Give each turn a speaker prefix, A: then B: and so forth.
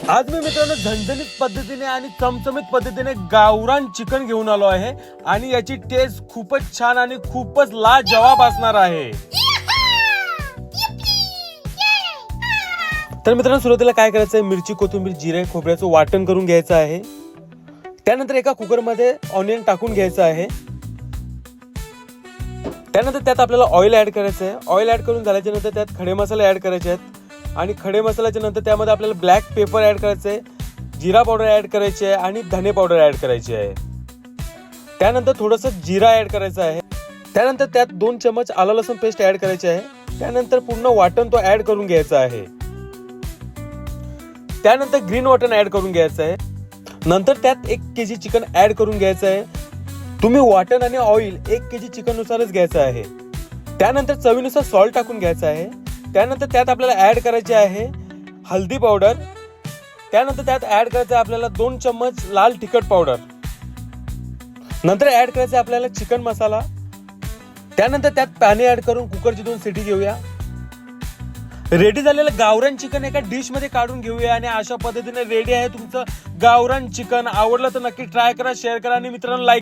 A: आज मी मित्रांनो झणझणीत पद्धतीने आणि चमचमीत पद्धतीने गावरान चिकन घेऊन आलो आहे आणि याची टेस्ट खूपच छान आणि खूपच लाजवाब असणार आहे। तर मित्रांनो सुरुवातीला काय करायचं आहे, मिरची कोथिंबीर जिरे खोबऱ्याचं वाटण करून घ्यायचं आहे। त्यानंतर एका कुकर मध्ये ऑनियन टाकून घ्यायचं आहे। त्यानंतर त्यात आपल्याला ऑइल ऍड करायचं आहे। ऑइल ऍड करून झाल्याच्या नंतर त्यात खडे मसाले ऍड करायचे आहेत आणि खडे मसाल्याच्या नंतर त्यामध्ये आपल्याला ब्लॅक पेपर ऍड करायचं आहे, जिरा पावडर ऍड करायची आहे आणि धने पावडर ऍड करायची आहे। त्यानंतर थोडंसं जिरा ऍड करायचं आहे। त्यानंतर त्यात 2 चमच आलं लसूण पेस्ट ऍड करायची आहे। त्यानंतर पूर्ण वाटण तो ऍड करून घ्यायचा आहे। त्यानंतर ग्रीन वाटण ऍड करून घ्यायचं आहे। नंतर त्यात 1 केजी चिकन ऍड करून घ्यायचं आहे। तुम्ही वाटण आणि ऑइल 1 केजी चिकन नुसारच घ्यायचं आहे। त्यानंतर चवीनुसार सॉल्ट टाकून घ्यायचं आहे। त्यानंतर त्यात आपल्याला ऍड करायचे आहे हळदी पावडर। त्यानंतर त्यात ऍड करायचं आहे आपल्याला 2 चम्मच लाल तिखट पावडर। नंतर ऍड करायचं आहे आपल्याला चिकन मसाला। त्यानंतर त्यात पाणी ऍड करून कुकरची 2 शिटी घेऊया। रेडी झालेलं गावरान चिकन एका डिश मध्ये काढून घेऊया आणि अशा पद्धतीने रेडी आहे तुमचं गावरान चिकन। आवडलं तर नक्की ट्राय करा, शेअर करा आणि मित्रांनो लाईक